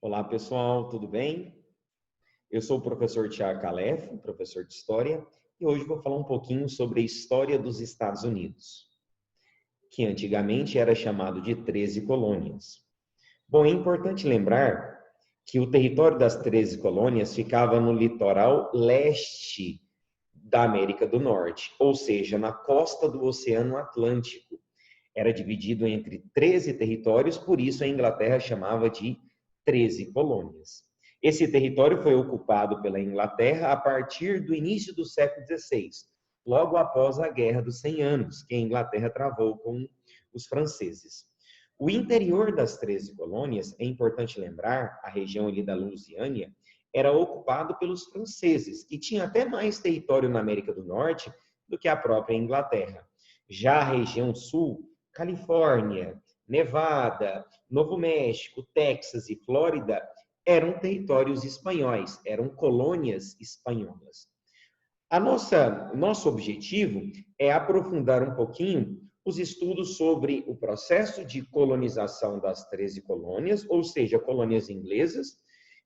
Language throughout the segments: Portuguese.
Olá, pessoal, tudo bem? Eu sou o professor Tiago Calef, professor de História, e hoje vou falar um pouquinho sobre a história dos Estados Unidos, que antigamente era chamado de 13 colônias. Bom, é importante lembrar que o território das 13 colônias ficava no litoral leste da América do Norte, ou seja, na costa do Oceano Atlântico. Era dividido entre 13 territórios, por isso a Inglaterra chamava de 13 colônias. Esse território foi ocupado pela Inglaterra a partir do início do século XVI, logo após a Guerra dos 100 Anos, que a Inglaterra travou com os franceses. O interior das 13 colônias, é importante lembrar, a região ali da Louisiana, era ocupado pelos franceses, que tinha até mais território na América do Norte do que a própria Inglaterra. Já a região sul, Califórnia, Nevada, Novo México, Texas e Flórida eram territórios espanhóis, eram colônias espanholas. Nosso objetivo é aprofundar um pouquinho os estudos sobre o processo de colonização das 13 colônias, ou seja, colônias inglesas,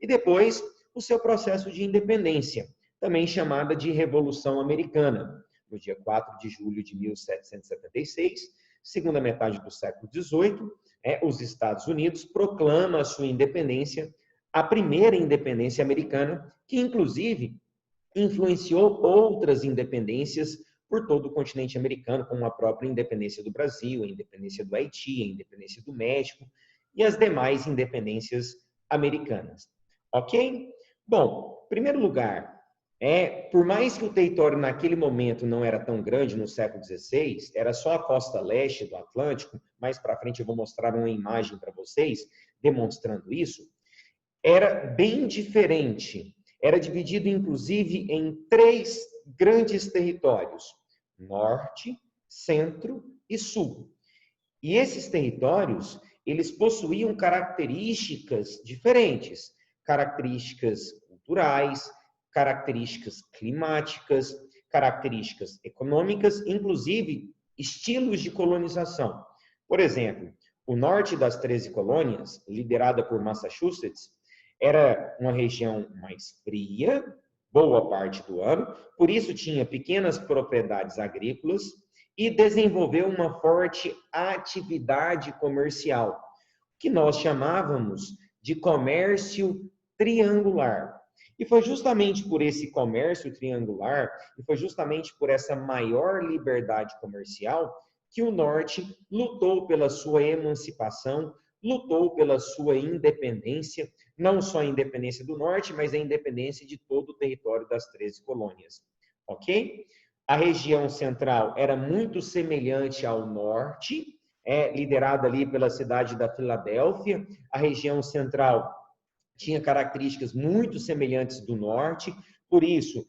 e depois o seu processo de independência, também chamada de Revolução Americana, no dia 4 de julho de 1776, segunda metade do século XVIII, os Estados Unidos proclamam a sua independência, a primeira independência americana, que inclusive influenciou outras independências por todo o continente americano, como a própria independência do Brasil, a independência do Haiti, a independência do México e as demais independências americanas. Ok? Bom, em primeiro lugar, por mais que o território naquele momento não era tão grande no século XVI, era só a costa leste do Atlântico, mais para frente eu vou mostrar uma imagem para vocês demonstrando isso, era bem diferente. Era dividido, inclusive, em 3 grandes territórios, norte, centro e sul. E esses territórios, eles possuíam características diferentes, características culturais, características climáticas, características econômicas, inclusive estilos de colonização. Por exemplo, o norte das 13 colônias, liderada por Massachusetts, era uma região mais fria, boa parte do ano, por isso tinha pequenas propriedades agrícolas e desenvolveu uma forte atividade comercial, que nós chamávamos de comércio triangular. E foi justamente por esse comércio triangular, e foi justamente por essa maior liberdade comercial, que o Norte lutou pela sua emancipação, lutou pela sua independência, não só a independência do Norte, mas a independência de todo o território das 13 colônias. Ok? A região central era muito semelhante ao Norte, liderada ali pela cidade da Filadélfia. A região central tinha características muito semelhantes do Norte, por isso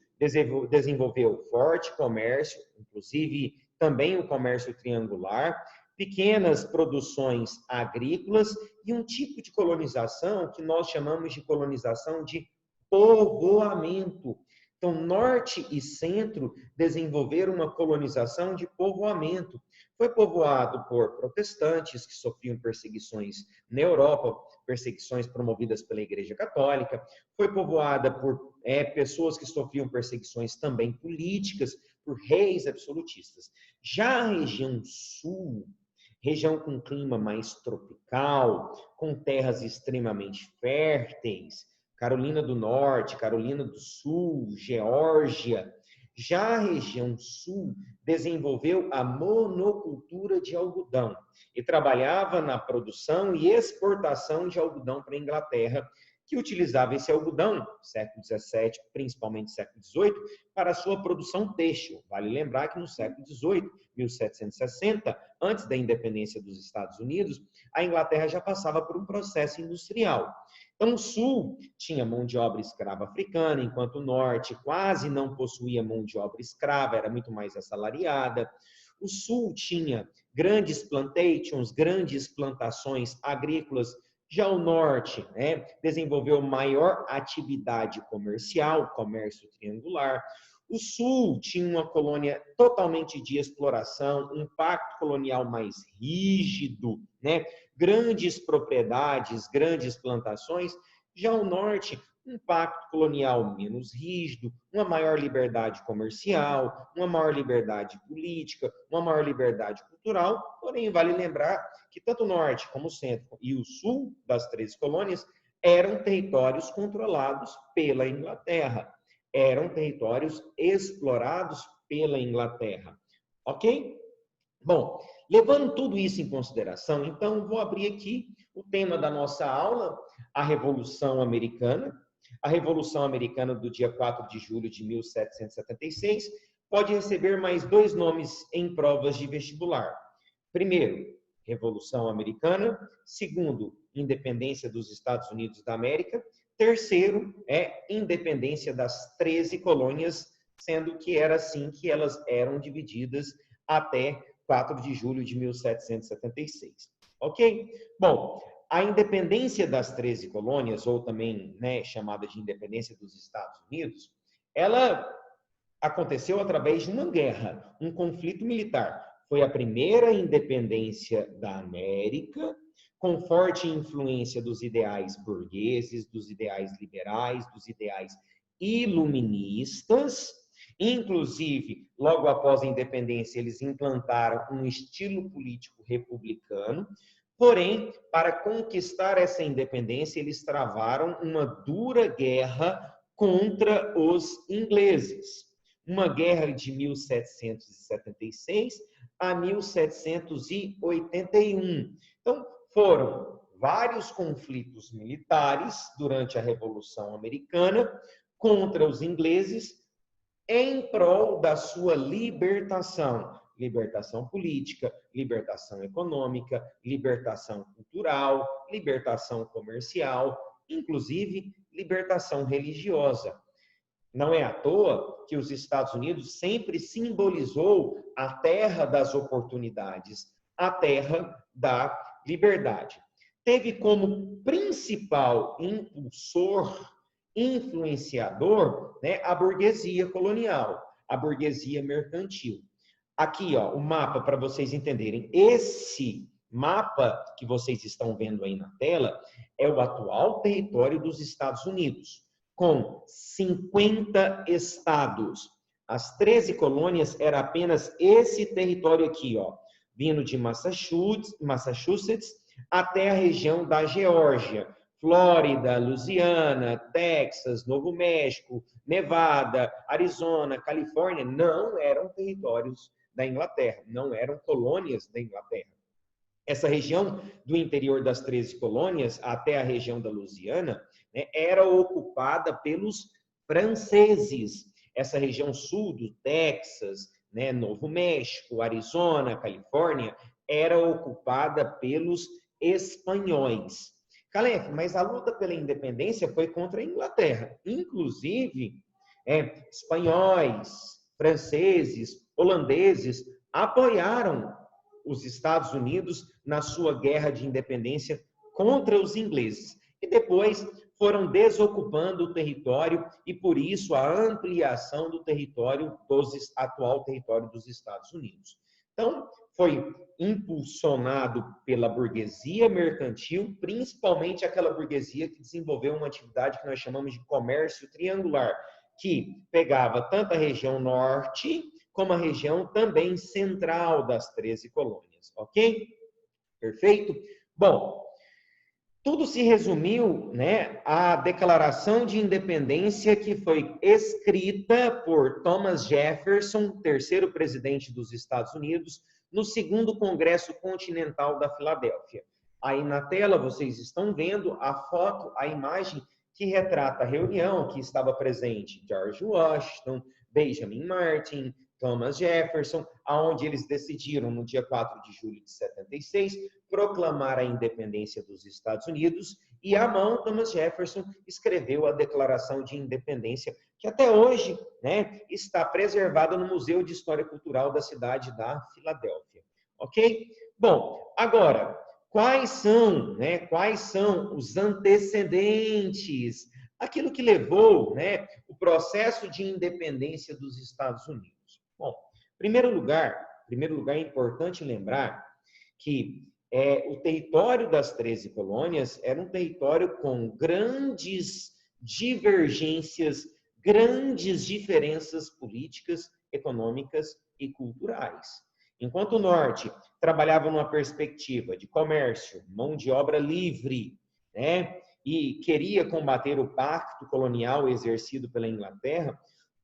desenvolveu forte comércio, inclusive também o comércio triangular, pequenas produções agrícolas e um tipo de colonização que nós chamamos de colonização de povoamento. Então, norte e centro desenvolveram uma colonização de povoamento. Foi povoado por protestantes que sofriam perseguições na Europa, perseguições promovidas pela Igreja Católica. Foi povoada por pessoas que sofriam perseguições também políticas, por reis absolutistas. Já a região sul, região com clima mais tropical, com terras extremamente férteis, Carolina do Norte, Carolina do Sul, Geórgia. Já a região sul desenvolveu a monocultura de algodão e trabalhava na produção e exportação de algodão para a Inglaterra, que utilizava esse algodão, século XVII, principalmente século XVIII, para a sua produção têxtil. Vale lembrar que no século XVIII, 1760, antes da independência dos Estados Unidos, a Inglaterra já passava por um processo industrial. Então, o sul tinha mão de obra escrava africana, enquanto o norte quase não possuía mão de obra escrava, era muito mais assalariada. O sul tinha grandes plantations, grandes plantações agrícolas. Já o norte desenvolveu maior atividade comercial, comércio triangular. O Sul tinha uma colônia totalmente de exploração, um pacto colonial mais rígido, né? Grandes propriedades, grandes plantações. Já o Norte, um pacto colonial menos rígido, uma maior liberdade comercial, uma maior liberdade política, uma maior liberdade cultural. Porém, vale lembrar que tanto o Norte como o Centro e o Sul das 13 colônias eram territórios controlados pela Inglaterra, eram territórios explorados pela Inglaterra, ok? Bom, levando tudo isso em consideração, então vou abrir aqui o tema da nossa aula, a Revolução Americana. A Revolução Americana do dia 4 de julho de 1776 pode receber mais 2 nomes em provas de vestibular. Primeiro, Revolução Americana. Segundo, Independência dos Estados Unidos da América. Terceiro, Independência das 13 colônias, sendo que era assim que elas eram divididas até 4 de julho de 1776. Ok? Bom, a independência das 13 colônias, ou também chamada de independência dos Estados Unidos, ela aconteceu através de uma guerra, um conflito militar. Foi a primeira independência da América, com forte influência dos ideais burgueses, dos ideais liberais, dos ideais iluministas. Inclusive, logo após a independência, eles implantaram um estilo político republicano. Porém, para conquistar essa independência, eles travaram uma dura guerra contra os ingleses. Uma guerra de 1776 a 1781. Então, foram vários conflitos militares durante a Revolução Americana contra os ingleses em prol da sua libertação. Libertação política, libertação econômica, libertação cultural, libertação comercial, inclusive libertação religiosa. Não é à toa que os Estados Unidos sempre simbolizou a terra das oportunidades, a terra da liberdade. Teve como principal impulsor, influenciador, a burguesia colonial, a burguesia mercantil. Aqui, ó, o mapa para vocês entenderem. Esse mapa que vocês estão vendo aí na tela é o atual território dos Estados Unidos, com 50 estados. As 13 colônias era apenas esse território aqui, ó, vindo de Massachusetts até a região da Geórgia, Flórida, Louisiana, Texas, Novo México, Nevada, Arizona, Califórnia, não eram territórios da Inglaterra, não eram colônias da Inglaterra. Essa região do interior das 13 colônias, até a região da Louisiana, era ocupada pelos franceses. Essa região sul do Texas, Novo México, Arizona, Califórnia, era ocupada pelos espanhóis. Calef, mas a luta pela independência foi contra a Inglaterra. Inclusive, espanhóis, franceses, holandeses apoiaram os Estados Unidos na sua guerra de independência contra os ingleses. E depois foram desocupando o território e, por isso, a ampliação do território, atual território dos Estados Unidos. Então, foi impulsionado pela burguesia mercantil, principalmente aquela burguesia que desenvolveu uma atividade que nós chamamos de comércio triangular, que pegava tanto a região norte como a região também central das 13 colônias, ok? Perfeito? Bom, tudo se resumiu, à Declaração de Independência que foi escrita por Thomas Jefferson, terceiro presidente dos Estados Unidos, no segundo Congresso Continental da Filadélfia. Aí na tela vocês estão vendo a foto, a imagem que retrata a reunião que estava presente George Washington, Benjamin Martin, Thomas Jefferson, aonde eles decidiram, no dia 4 de julho de 76, proclamar a independência dos Estados Unidos, e à mão, Thomas Jefferson escreveu a Declaração de Independência, que até hoje está preservada no Museu de História Cultural da cidade da Filadélfia. Ok? Bom, agora, quais são os antecedentes aquilo que levou, né, o processo de independência dos Estados Unidos. Bom, em primeiro lugar é importante lembrar que o território das 13 colônias era um território com grandes divergências, grandes diferenças políticas, econômicas e culturais. Enquanto o norte trabalhava numa perspectiva de comércio, mão de obra livre, né, e queria combater o pacto colonial exercido pela Inglaterra,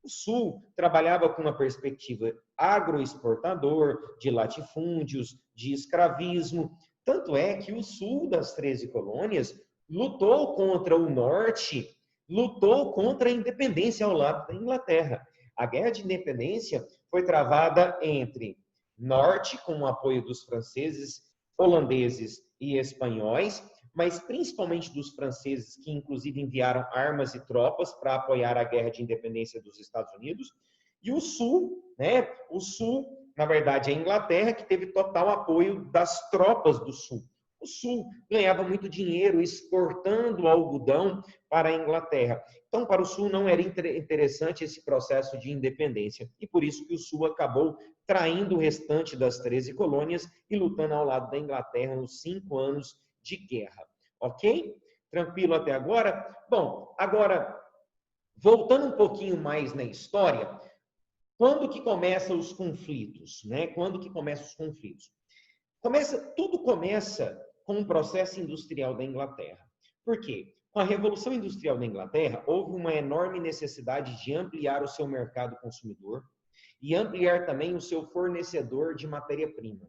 o sul trabalhava com uma perspectiva agroexportador, de latifúndios, de escravismo. Tanto é que o sul das 13 colônias lutou contra o norte, lutou contra a independência ao lado da Inglaterra. A guerra de independência foi travada entre norte, com o apoio dos franceses, holandeses e espanhóis, mas principalmente dos franceses, que inclusive enviaram armas e tropas para apoiar a guerra de independência dos Estados Unidos, e o sul, né? O sul, na verdade, a Inglaterra, que teve total apoio das tropas do sul. O sul ganhava muito dinheiro exportando algodão para a Inglaterra. Então, para o sul não era interessante esse processo de independência. E por isso que o sul acabou traindo o restante das 13 colônias e lutando ao lado da Inglaterra nos 5 anos de guerra. Ok? Tranquilo até agora? Bom, agora, voltando um pouquinho mais na história, quando que começam os conflitos, né? Quando que começam os conflitos? Tudo começa com um processo industrial da Inglaterra. Por quê? Com a Revolução Industrial da Inglaterra, houve uma enorme necessidade de ampliar o seu mercado consumidor e ampliar também o seu fornecedor de matéria-prima.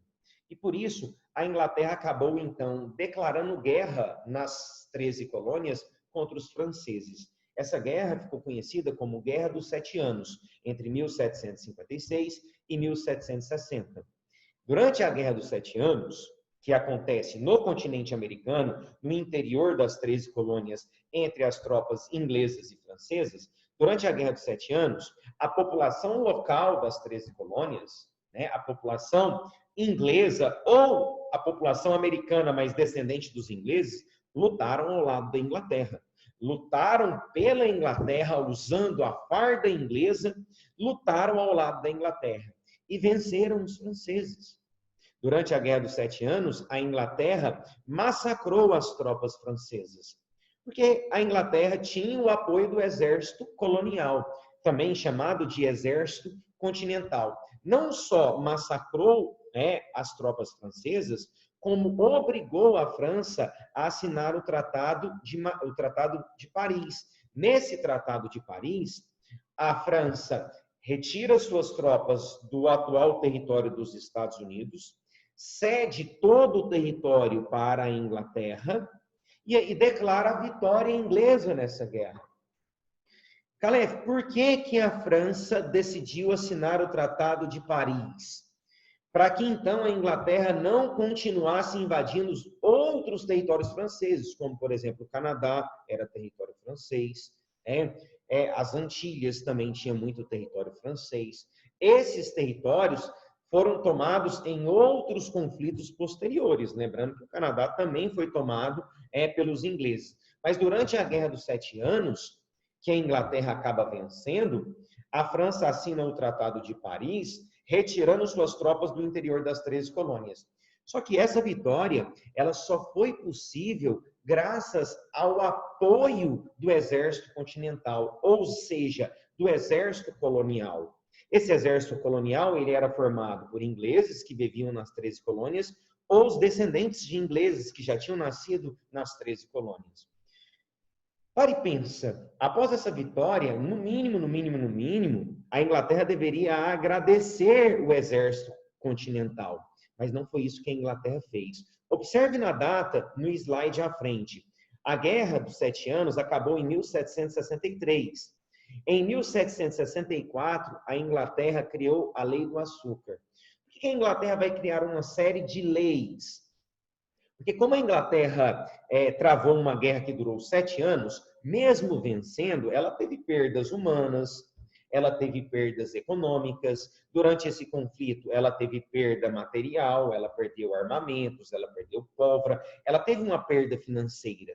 E por isso, a Inglaterra acabou, então, declarando guerra nas 13 colônias contra os franceses. Essa guerra ficou conhecida como Guerra dos 7 Anos, entre 1756 e 1760. Durante a Guerra dos 7 Anos, que acontece no continente americano, no interior das 13 colônias, entre as tropas inglesas e francesas, durante a Guerra dos 7 Anos, a população local das 13 colônias, né, a população inglesa ou a população americana, mas descendente dos ingleses, lutaram ao lado da Inglaterra. Lutaram pela Inglaterra usando a farda inglesa, lutaram ao lado da Inglaterra e venceram os franceses. Durante a Guerra dos 7 Anos, a Inglaterra massacrou as tropas francesas, porque a Inglaterra tinha o apoio do exército colonial, também chamado de exército continental. Não só massacrou, né, as tropas francesas, como obrigou a França a assinar o Tratado de Paris. Nesse Tratado de Paris, a França retira suas tropas do atual território dos Estados Unidos, cede todo o território para a Inglaterra e declara a vitória inglesa nessa guerra. Calef, por que a França decidiu assinar o Tratado de Paris? Para que então a Inglaterra não continuasse invadindo os outros territórios franceses, como por exemplo o Canadá era território francês, as Antilhas também tinha muito território francês. Esses territórios foram tomados em outros conflitos posteriores, lembrando que o Canadá também foi tomado pelos ingleses. Mas durante a Guerra dos 7 Anos, que a Inglaterra acaba vencendo, a França assina o Tratado de Paris, retirando suas tropas do interior das 13 colônias. Só que essa vitória, ela só foi possível graças ao apoio do exército continental, ou seja, do exército colonial. Esse exército colonial, ele era formado por ingleses que viviam nas 13 colônias, ou os descendentes de ingleses que já tinham nascido nas 13 colônias. Para e pensa, após essa vitória, no mínimo, a Inglaterra deveria agradecer o exército continental, mas não foi isso que a Inglaterra fez. Observe na data, no slide à frente. A Guerra dos 7 Anos acabou em 1763. Em 1764, a Inglaterra criou a Lei do Açúcar. Por que a Inglaterra vai criar uma série de leis? Porque como a Inglaterra travou uma guerra que durou 7 anos, mesmo vencendo, ela teve perdas humanas, ela teve perdas econômicas. Durante esse conflito, ela teve perda material, ela perdeu armamentos, ela perdeu pólvora, ela teve uma perda financeira.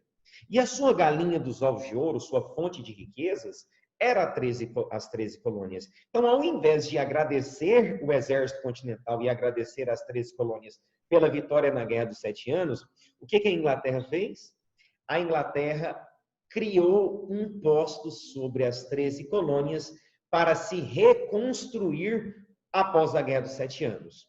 E a sua galinha dos ovos de ouro, sua fonte de riquezas, era as 13 colônias. Então, ao invés de agradecer o exército continental e agradecer as 13 colônias pela vitória na Guerra dos 7 Anos, o que a Inglaterra fez? A Inglaterra criou impostos sobre as 13 colônias para se reconstruir após a Guerra dos 7 Anos.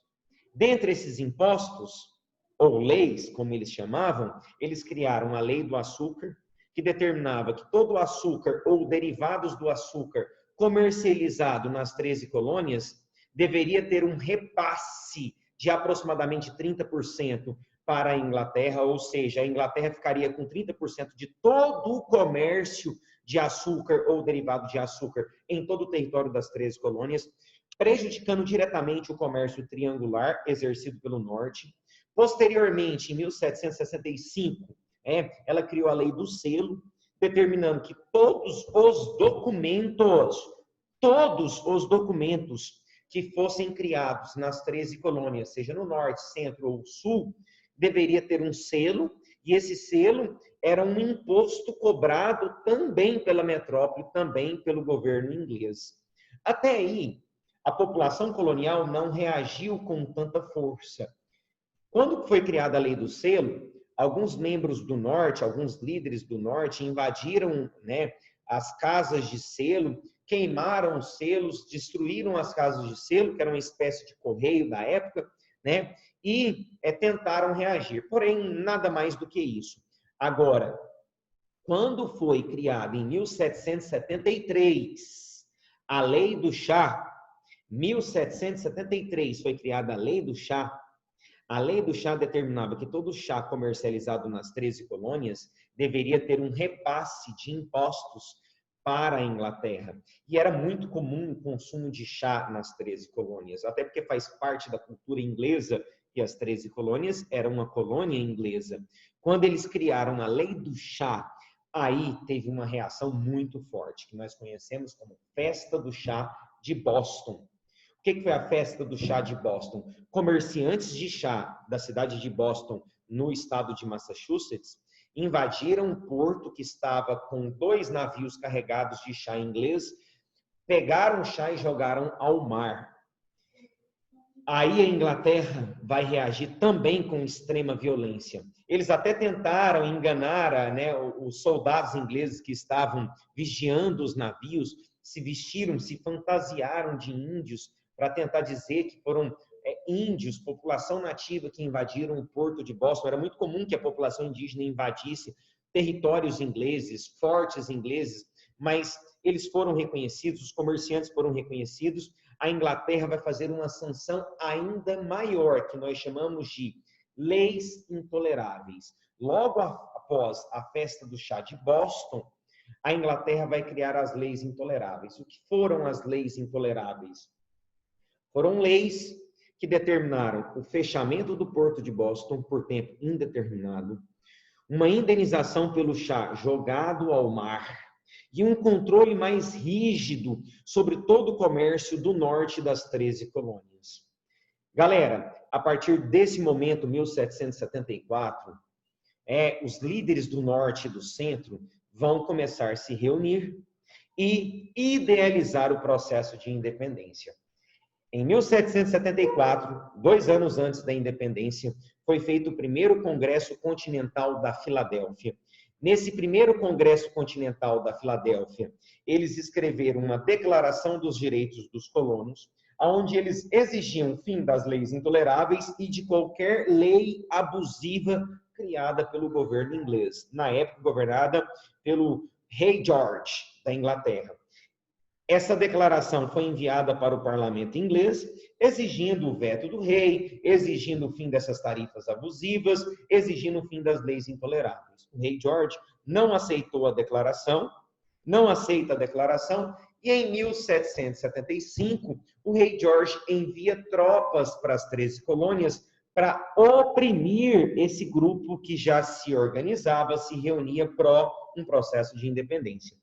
Dentre esses impostos, ou leis, como eles chamavam, eles criaram a Lei do Açúcar, que determinava que todo o açúcar ou derivados do açúcar comercializado nas 13 colônias deveria ter um repasse de aproximadamente 30% para a Inglaterra, ou seja, a Inglaterra ficaria com 30% de todo o comércio de açúcar ou derivado de açúcar em todo o território das 13 colônias, prejudicando diretamente o comércio triangular exercido pelo norte. Posteriormente, em 1765, ela criou a Lei do Selo, determinando que todos os documentos que fossem criados nas 13 colônias, seja no norte, centro ou sul, deveria ter um selo, e esse selo era um imposto cobrado também pela metrópole, também pelo governo inglês. Até aí, a população colonial não reagiu com tanta força. Quando foi criada a Lei do Selo, alguns membros do norte, alguns líderes do norte invadiram, as casas de selo, queimaram os selos, destruíram as casas de selo, que era uma espécie de correio da época, e tentaram reagir. Porém, nada mais do que isso. Agora, quando foi criada em 1773 a Lei do Chá, 1773 foi criada a Lei do Chá. A Lei do Chá determinava que todo chá comercializado nas 13 colônias deveria ter um repasse de impostos para a Inglaterra. E era muito comum o consumo de chá nas 13 colônias, até porque faz parte da cultura inglesa que as 13 colônias eram uma colônia inglesa. Quando eles criaram a Lei do Chá, aí teve uma reação muito forte, que nós conhecemos como Festa do Chá de Boston. O que foi a Festa do Chá de Boston? Comerciantes de chá da cidade de Boston, no estado de Massachusetts, invadiram um porto que estava com 2 navios carregados de chá inglês, pegaram o chá e jogaram ao mar. Aí a Inglaterra vai reagir também com extrema violência. Eles até tentaram enganar os soldados ingleses que estavam vigiando os navios, se vestiram, se fantasiaram de índios, para tentar dizer que foram índios, população nativa que invadiram o porto de Boston. Era muito comum que a população indígena invadisse territórios ingleses, fortes ingleses, mas eles foram reconhecidos, os comerciantes foram reconhecidos. A Inglaterra vai fazer uma sanção ainda maior, que nós chamamos de leis intoleráveis. Logo após a Festa do Chá de Boston, a Inglaterra vai criar as leis intoleráveis. O que foram as leis intoleráveis? Foram leis que determinaram o fechamento do porto de Boston por tempo indeterminado, uma indenização pelo chá jogado ao mar e um controle mais rígido sobre todo o comércio do norte das 13 colônias. Galera, a partir desse momento, 1774, os líderes do norte e do centro vão começar a se reunir e idealizar o processo de independência. Em 1774, 2 anos antes da independência, foi feito o primeiro Congresso Continental da Filadélfia. Nesse primeiro Congresso Continental da Filadélfia, eles escreveram uma Declaração dos Direitos dos Colonos, onde eles exigiam o fim das leis intoleráveis e de qualquer lei abusiva criada pelo governo inglês, na época governada pelo Rei George da Inglaterra. Essa declaração foi enviada para o parlamento inglês, exigindo o veto do rei, exigindo o fim dessas tarifas abusivas, exigindo o fim das leis intoleráveis. O rei George não aceitou a declaração, não aceita a declaração, e em 1775, o rei George envia tropas para as 13 colônias para oprimir esse grupo que já se organizava, se reunia pró um processo de independência.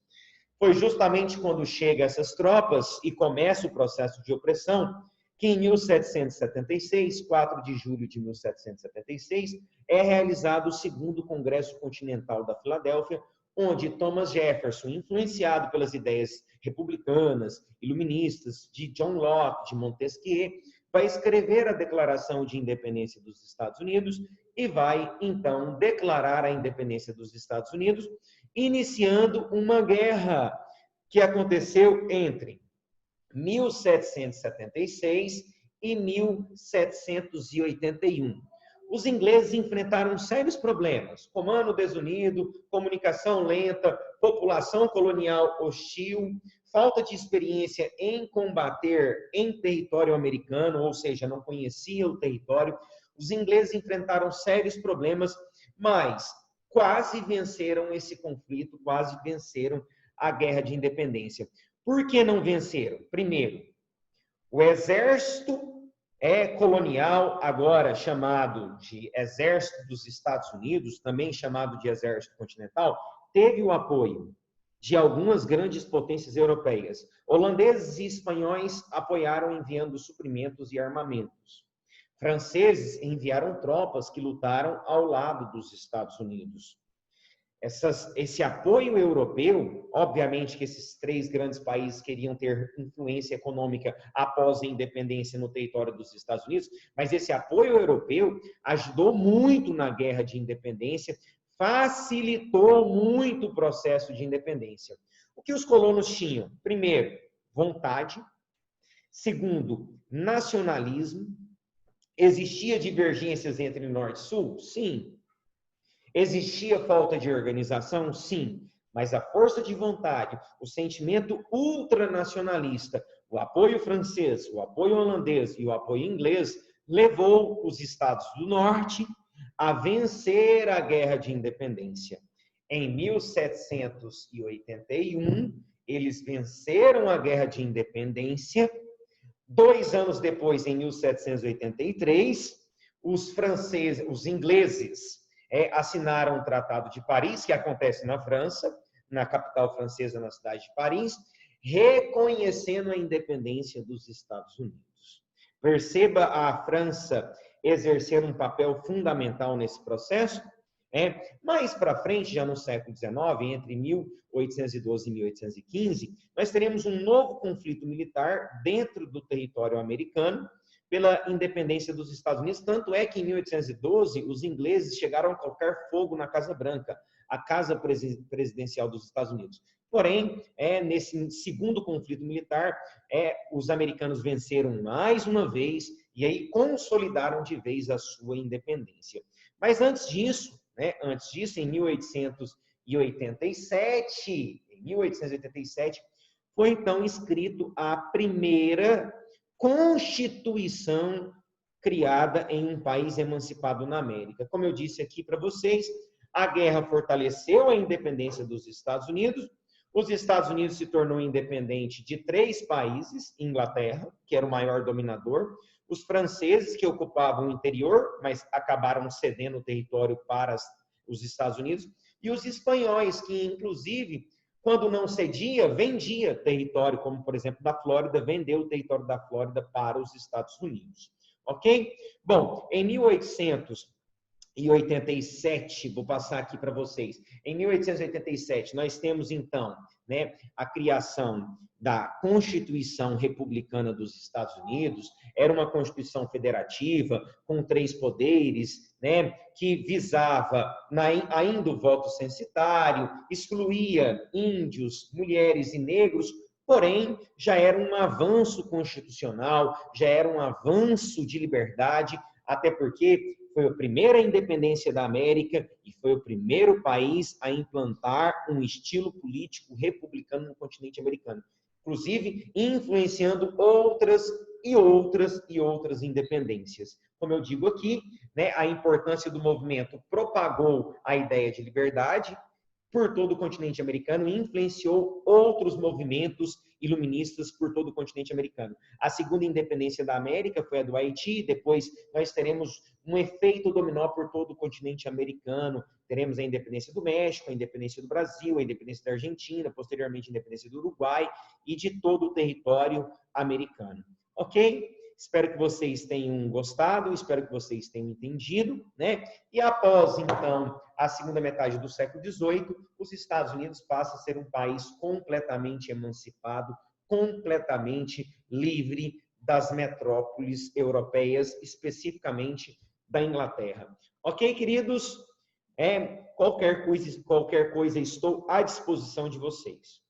Foi justamente quando chegam essas tropas e começa o processo de opressão que que em 1776, 4 de julho de 1776, é realizado o segundo Congresso Continental da Filadélfia, onde Thomas Jefferson, influenciado pelas ideias republicanas, iluministas, de John Locke, de Montesquieu, vai escrever a Declaração de Independência dos Estados Unidos e vai, então, declarar a independência dos Estados Unidos, iniciando uma guerra que aconteceu entre 1776 e 1781. Os ingleses enfrentaram sérios problemas: comando desunido, comunicação lenta, população colonial hostil, falta de experiência em combater em território americano, ou seja, não conhecia o território. Os ingleses enfrentaram sérios problemas, mas quase venceram esse conflito, quase venceram a Guerra de Independência. Por que não venceram? Primeiro, o exército colonial, agora chamado de Exército dos Estados Unidos, também chamado de Exército Continental, teve o apoio de algumas grandes potências europeias. Holandeses e espanhóis apoiaram enviando suprimentos e armamentos. Franceses enviaram tropas que lutaram ao lado dos Estados Unidos. Esse apoio europeu, obviamente que esses três grandes países queriam ter influência econômica após a independência no território dos Estados Unidos, mas esse apoio europeu ajudou muito na Guerra de Independência, facilitou muito o processo de independência. O que os colonos tinham? Primeiro, vontade. Segundo, nacionalismo. Existia divergências entre Norte e Sul? Sim. Existia falta de organização? Sim. Mas a força de vontade, o sentimento ultranacionalista, o apoio francês, o apoio holandês e o apoio inglês levou os Estados do Norte a vencer a Guerra de Independência. Em 1781, eles venceram a Guerra de Independência. 2 anos depois, em 1783, os ingleses assinaram o Tratado de Paris, que acontece na França, na capital francesa, na cidade de Paris, reconhecendo a independência dos Estados Unidos. Perceba a França exercer um papel fundamental nesse processo. Mais para frente, já no século XIX, entre 1812 e 1815, nós teremos um novo conflito militar dentro do território americano, pela independência dos Estados Unidos, tanto é que em 1812 os ingleses chegaram a colocar fogo na Casa Branca, a casa presidencial dos Estados Unidos. Porém, nesse segundo conflito militar, os americanos venceram mais uma vez e aí consolidaram de vez a sua independência. Mas antes disso, em 1887, foi então escrito a primeira Constituição criada em um país emancipado na América. Como eu disse aqui para vocês, a guerra fortaleceu a independência dos Estados Unidos. Os Estados Unidos se tornou independente de 3 países: Inglaterra, que era o maior dominador, os franceses, que ocupavam o interior, mas acabaram cedendo o território para os Estados Unidos, e os espanhóis, que inclusive, quando não cedia, vendia território, como por exemplo da Flórida, vendeu o território da Flórida para os Estados Unidos. Ok? Bom, em 1887, vou passar aqui para vocês. Em 1887, nós temos então a criação da Constituição Republicana dos Estados Unidos. Era uma Constituição federativa, com 3 poderes, que visava ainda o voto censitário, excluía índios, mulheres e negros, porém, já era um avanço constitucional, já era um avanço de liberdade, até porque foi a primeira independência da América e foi o primeiro país a implantar um estilo político republicano no continente americano, inclusive influenciando outras independências. Como eu digo aqui, a importância do movimento propagou a ideia de liberdade por todo o continente americano e influenciou outros movimentos iluministas por todo o continente americano. A segunda independência da América foi a do Haiti, depois nós teremos um efeito dominó por todo o continente americano, teremos a independência do México, a independência do Brasil, a independência da Argentina, posteriormente a independência do Uruguai e de todo o território americano. Ok? Espero que vocês tenham gostado, espero que vocês tenham entendido, né? E após, então, a segunda metade do século XVIII, os Estados Unidos passam a ser um país completamente emancipado, completamente livre das metrópoles europeias, especificamente da Inglaterra. Ok, queridos? Qualquer coisa estou à disposição de vocês.